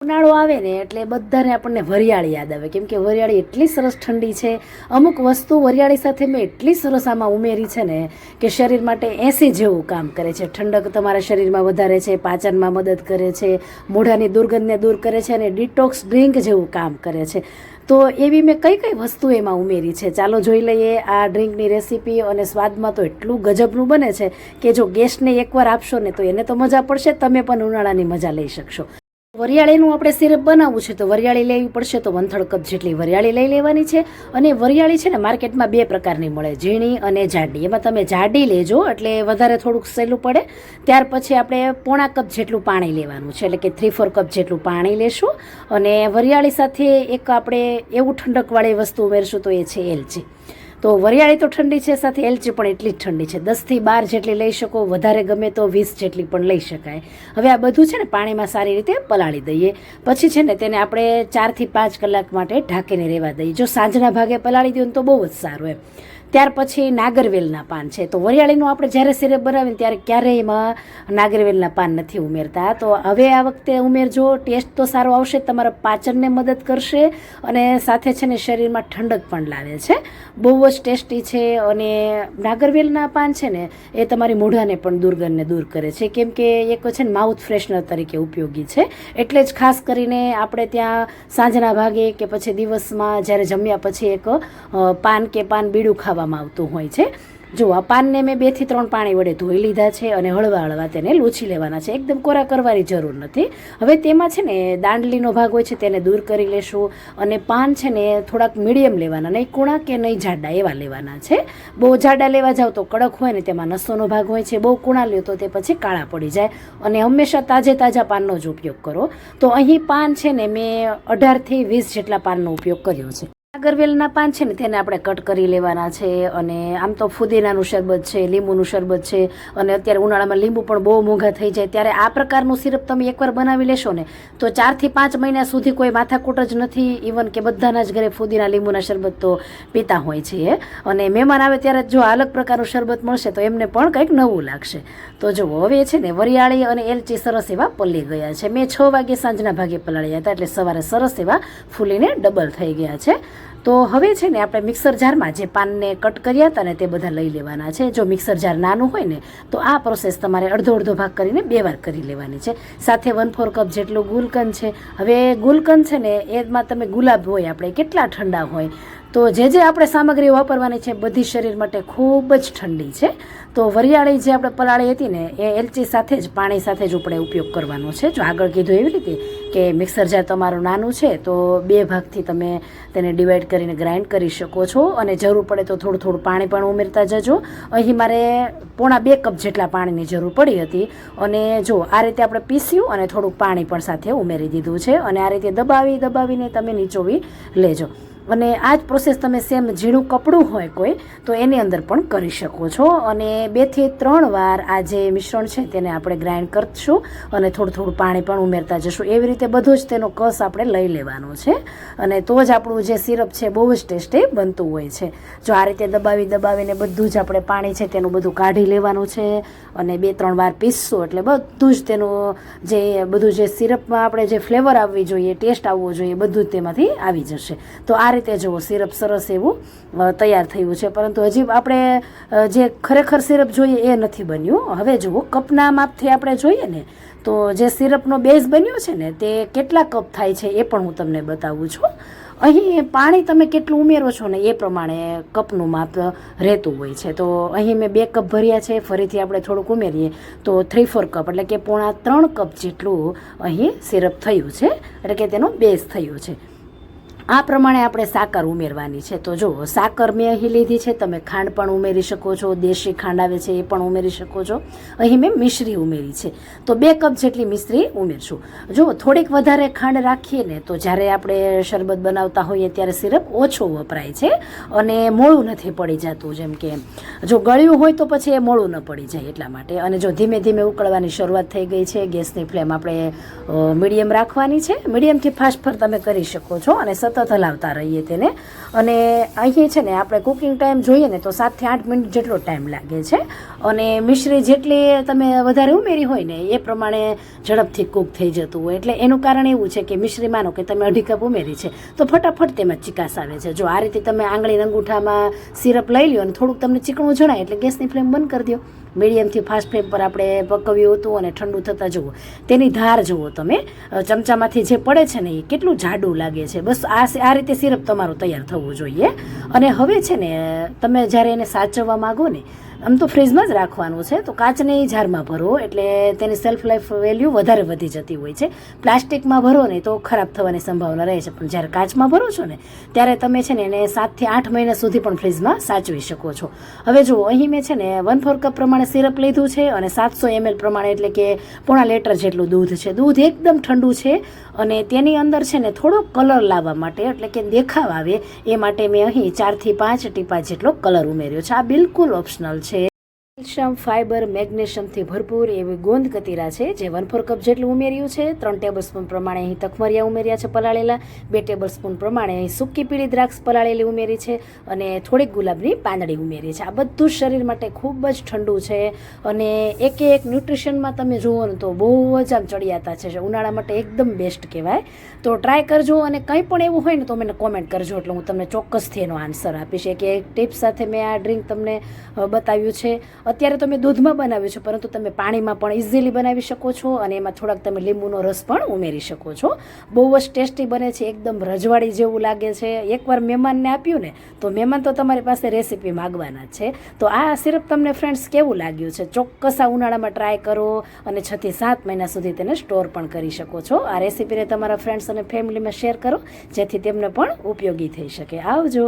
ઉનાળો આવે ને એટલે બધાને આપણને વરિયાળી યાદ આવે, કેમ કે વરિયાળી એટલી સરસ ઠંડી છે. અમુક વસ્તુ વરિયાળી સાથે મેં એટલી સરસ આમાં ઉમેરી છે ને કે શરીર માટે એસી જેવું કામ કરે છે. ઠંડક તમારા શરીરમાં વધારે છે, પાચનમાં મદદ કરે છે, મોઢાની દુર્ગંધને દૂર કરે છે અને ડિટોક્સ ડ્રિંક જેવું કામ કરે છે. તો એવી મેં કઈ કઈ વસ્તુ એમાં ઉમેરી છે ચાલો જોઈ લઈએ આ ડ્રિંકની રેસીપી. અને સ્વાદમાં તો એટલું ગજબનું બને છે કે જો ગેસ્ટને એકવાર આપશો ને તો એને તો મજા પડશે, તમે પણ ઉનાળાની મજા લઈ શકશો. વરિયાળીનું આપણે સિરપ બનાવવું છે તો વરિયાળી લેવી પડશે, તો 1/3 કપ જેટલી વરિયાળી લઈ લેવાની છે. અને વરિયાળી છે ને માર્કેટમાં 2 પ્રકારની મળે, ઝીણી અને જાડી. એમાં તમે જાડી લેજો એટલે વધારે થોડુંક સહેલું પડે. ત્યાર પછી આપણે 1/4 કપ જેટલું પાણી લેવાનું છે, એટલે કે 3/4 કપ જેટલું પાણી લેશું. અને વરિયાળી સાથે એક આપણે એવું ઠંડકવાળી વસ્તુ ઉમેરશું તો એ છે એલચી. તો વરિયાળી તો ઠંડી છે, સાથે એલચી પણ એટલી જ ઠંડી છે. 10 થી 12 જેટલી લઈ શકો, વધારે ગમે તો 20 જેટલી પણ લઈ શકાય. હવે આ બધું છે ને પાણીમાં સારી રીતે પલાળી દઈએ. પછી છે ને તેને આપણે 4 થી 5 કલાક માટે ઢાંકીને રહેવા દઈએ. જો સાંજના ભાગે પલાળી દઈએ તો બહુ જ સારું એમ. ત્યાર પછી નાગરવેલના પાન છે. તો વરિયાળીનું આપણે જ્યારે સિરપ બનાવીને ત્યારે ક્યારેય એમાં નાગરવેલના પાન નથી ઉમેરતા. તો હવે આ વખતે ઉમેરજો, ટેસ્ટ તો સારો આવશે, તમારા પાચનને મદદ કરશે અને સાથે છે ને શરીરમાં ઠંડક પણ લાવે છે. બહુ જ ટેસ્ટી છે. અને નાગરવેલના પાન છે ને એ તમારી મોઢાને પણ દુર્ગંધને દૂર કરે છે, કેમ કે એક છે ને માઉથ ફ્રેશનર તરીકે ઉપયોગી છે. એટલે જ ખાસ કરીને આપણે ત્યાં સાંજના ભાગે કે પછી દિવસમાં જ્યારે જમ્યા પછી એક પાન કે પાન બીડું ખાવામાં આવતું હોય છે. જો આ પાનને મેં 2 થી 3 પાણી વડે ધોઈ લીધા છે અને હળવા હળવા તેને લૂછી લેવાના છે, એકદમ કોરા કરવાની જરૂર નથી. હવે તેમાં છે ને દાંડલીનો ભાગ હોય છે તેને દૂર કરી લેશું. અને પાન છે ને થોડાક મીડિયમ લેવાના, નહીં કૂણા કે નહીં જાડા એવા લેવાના છે. બહુ જાડા લેવા જાવ તો કડક હોય ને તેમાં નસોનો ભાગ હોય છે, બહુ કૂણા લ્યો તો તે પછી કાળા પડી જાય. અને હંમેશા તાજા પાનનો જ ઉપયોગ કરો. તો અહીં પાન છે ને મેં 18 થી 20 જેટલા પાનનો ઉપયોગ કર્યો છે. નાગરવેલના પાન છે ને તેને આપણે કટ કરી લેવાના છે. અને આમ તો ફુદીનાનું શરબત છે, લીંબુનું શરબત છે, અને અત્યારે ઉનાળામાં લીંબુ પણ બહુ મોંઘા થઈ જાય, ત્યારે આ પ્રકારનું સિરપ તમે એકવાર બનાવી લેશો ને તો 4 થી 5 મહિના સુધી કોઈ માથાકૂટ જ નથી. ઇવન કે બધાના જ ઘરે ફુદીના લીંબુના શરબત તો પીતા હોય છે. અને મહેમાન આવે ત્યારે જો અલગ પ્રકારનું શરબત મળશે તો એમને પણ કંઈક નવું લાગશે. તો જો હવે છે ને વરિયાળી અને એલચી સરસ એવા પલળી ગયા છે. મેં 6 વાગે સાંજના ભાગે પલાળ્યા હતા, એટલે સવારે સરસ એવા ફૂલીને ડબલ થઈ ગયા છે. તો હવે છે ને આપણે મિક્સર જારમાં જે પાનને કટ કર્યા હતા ને તે બધા લઈ લેવાના છે. જો મિક્સર જાર નાનું હોય ને તો આ પ્રોસેસ તમારે અડધો ભાગ કરીને 2 વાર કરી લેવાની છે. સાથે 1/4 કપ જેટલું ગુલકંદ છે. હવે ગુલકંદ છે ને એમાં તમે ગુલાબ હોય આપણે કેટલા ઠંડા હોય, તો જે આપણે સામગ્રી વાપરવાની છે બધી શરીર માટે ખૂબ જ ઠંડી છે. તો વરિયાળી જે આપણે પલાળી હતી ને એ એલચી સાથે જ પાણી સાથે જ આપણે ઉપયોગ કરવાનો છે. જો આગળ કીધું એવી રીતે કે મિક્સર જાર તમારું નાનું છે તો 2 ભાગથી તમે તેને ડિવાઈડ કરીને ગ્રાઇન્ડ કરી શકો છો. અને જરૂર પડે તો થોડું પાણી પણ ઉમેરતા જજો. અહીં મારે 1.25 કપ જેટલા પાણીની જરૂર પડી હતી. અને જો આ રીતે આપણે પીસ્યું અને થોડુંક પાણી પણ સાથે ઉમેરી દીધું છે. અને આ રીતે દબાવીને તમે નીચોવી લેજો. અને આ જ પ્રોસેસ તમે સેમ ઝીણું કપડું હોય કોઈ તો એની અંદર પણ કરી શકો છો. અને 2 થી 3 વાર આ જે મિશ્રણ છે તેને આપણે ગ્રાઇન્ડ કરશું અને થોડું પાણી પણ ઉમેરતા જશું. એવી રીતે બધું જ તેનો કસ આપણે લઈ લેવાનો છે. અને તો જ આપણું જે સિરપ છે બહુ જ ટેસ્ટી બનતું હોય છે. જો આ રીતે દબાવીને બધું જ આપણે પાણી છે તેનું બધું કાઢી લેવાનું છે. અને 2-3 વાર પીસશું એટલે બધું જ તેનું બધું જે સિરપમાં આપણે જે ફ્લેવર આવવી જોઈએ, ટેસ્ટ આવવો જોઈએ, બધું જ તેમાંથી આવી જશે. તો આ રીતે જુઓ સિરપ સરસ એવું તૈયાર થયું છે. પરંતુ હજી આપણે જે ખરેખર સિરપ જોઈએ એ નથી બન્યું. હવે જુઓ કપના માપથી આપણે જોઈએ ને તો જે સિરપનો બેઝ બન્યો છે ને તે કેટલા કપ થાય છે એ પણ હું તમને બતાવું છું. અહીં પાણી તમે કેટલું ઉમેરો છો ને એ પ્રમાણે કપનું માપ રહેતું હોય છે. તો અહીં મેં 2 કપ ભર્યા છે, ફરીથી આપણે થોડુંક ઉમેરીએ તો 3/4 કપ એટલે કે 3 કપ જેટલું અહીં સિરપ થયું છે, એટલે કે તેનો બેઝ થયો છે. આ પ્રમાણે આપણે સાકર ઉમેરવાની છે. તો જો સાકર મેં અહીં લીધી છે, તમે ખાંડ પણ ઉમેરી શકો છો, દેશી ખાંડ આવે છે એ પણ ઉમેરી શકો છો. અહીં મેં મિશ્રી ઉમેરી છે તો 2 કપ જેટલી મિશ્રી ઉમેરશું. જો થોડીક વધારે ખાંડ રાખીએ ને તો જ્યારે આપણે શરબત બનાવતા હોઈએ ત્યારે સિરપ ઓછો વપરાય છે અને મોળું નથી પડી જતું. જેમ કે જો ગળ્યું હોય તો પછી એ મોળું ન પડી જાય એટલા માટે. અને જો ધીમે ઉકળવાની શરૂઆત થઈ ગઈ છે, ગેસની ફ્લેમ આપણે મીડિયમ રાખવાની છે. મીડિયમથી ફાસ્ટ પર તમે કરી શકો છો. અને સતત સતત હલાવતા રહીએ તેને. અને અહીં છે ને આપણે કુકિંગ ટાઈમ જોઈએ ને તો 7 થી 8 મિનિટ જેટલો ટાઈમ લાગે છે. અને મિશ્રી જેટલી તમે વધારે ઉમેરી હોય ને એ પ્રમાણે ઝડપથી કૂક થઈ જતું હોય. એટલે એનું કારણ એવું છે કે મિશ્રી માનો કે તમે 1/2 કપ ઉમેરી છે તો ફટાફટ તેમાં ચિકાસ આવે છે. જો આ રીતે તમે આંગળી અંગૂઠામાં સિરપ લઈ લ્યો અને થોડુંક તમને ચીકણું જણાય એટલે ગેસની ફ્લેમ બંધ કરી દો. મીડિયમથી ફાસ્ટ ફ્લેમ પર આપણે પકવ્યું હતું અને ઠંડુ થતાં જુઓ તેની ધાર જુઓ તમે, ચમચામાંથી જે પડે છે ને એ કેટલું જાડું લાગે છે. બસ આ રીતે સિરપ તમારું તૈયાર થવું જોઈએ. અને હવે છે ને તમે જ્યારે એને સાચવવા માગો ને, આમ તો ફ્રીજમાં જ રાખવાનું છે, તો કાચની જારમાં ભરો એટલે તેની સેલ્ફ લાઈફ વેલ્યુ વધારે વધી જતી હોય છે. પ્લાસ્ટિકમાં ભરો ને તો ખરાબ થવાની સંભાવના રહે છે, પણ જ્યારે કાચમાં ભરો છો ને ત્યારે તમે છે ને એને 7 થી 8 મહિના સુધી પણ ફ્રીજમાં સાચવી શકો છો. હવે જુઓ અહીં મેં છે ને 1/4 કપ પ્રમાણે સિરપ લીધું છે અને 700 ml પ્રમાણે એટલે કે પોણા લીટર જેટલું દૂધ છે. દૂધ એકદમ ઠંડુ છે અને તેની અંદર છે ને થોડો કલર લાવવા માટે એટલે કે દેખાવ આવે એ માટે મેં અહીં 4 થી 5 ટીપા જેટલો કલર ઉમેર્યો છે. આ બિલકુલ ઓપ્શનલ છે. કેલ્શિયમ, ફાઇબર, મેગ્નેશિયમથી ભરપૂર એવી ગોંદ કતીરા છે જે 1/4 કપ જેટલું ઉમેર્યું છે. 3 ટેબલસ્પૂન પ્રમાણે અહીં તખમરિયા ઉમેર્યા છે પલાળેલા. 2 ટેબલસ્પૂન પ્રમાણે અહીં સૂકી પીળી દ્રાક્ષ પલાળેલી ઉમેરી છે અને થોડીક ગુલાબની પાંદડી ઉમેરી છે. આ બધું શરીર માટે ખૂબ જ ઠંડુ છે અને એક ન્યુટ્રિશનમાં તમે જુઓ ને તો બહુ જ આમ ચડિયાતા છે. ઉનાળા માટે એકદમ બેસ્ટ કહેવાય. તો ટ્રાય કરજો અને કંઈ પણ એવું હોય ને તો મને કોમેન્ટ કરજો એટલે હું તમને ચોક્કસથી એનો આન્સર આપીશ. એક ટિપ્સ સાથે મેં આ ડ્રિંક તમને બતાવ્યું છે. અત્યારે તો મેં દૂધમાં બનાવ્યું છે, પરંતુ તમે પાણીમાં પણ ઇઝીલી બનાવી શકો છો અને એમાં થોડાક તમે લીંબુનો રસ પણ ઉમેરી શકો છો. બહુ જ ટેસ્ટી બને છે, એકદમ રજવાડી જેવું લાગે છે. એકવાર મહેમાનને આપ્યું ને તો મહેમાન તો તમારી પાસે રેસીપી માગવાના જ છે. તો આ સિરપ તમને ફ્રેન્ડ્સ કેવું લાગ્યું છે? ચોક્કસ આ ઉનાળામાં ટ્રાય કરો અને 6 થી 7 મહિના સુધી તેને સ્ટોર પણ કરી શકો છો. આ રેસીપીને તમારા ફ્રેન્ડ્સ અને ફેમિલીમાં શેર કરો જેથી તેમને પણ ઉપયોગી થઈ શકે. આવજો.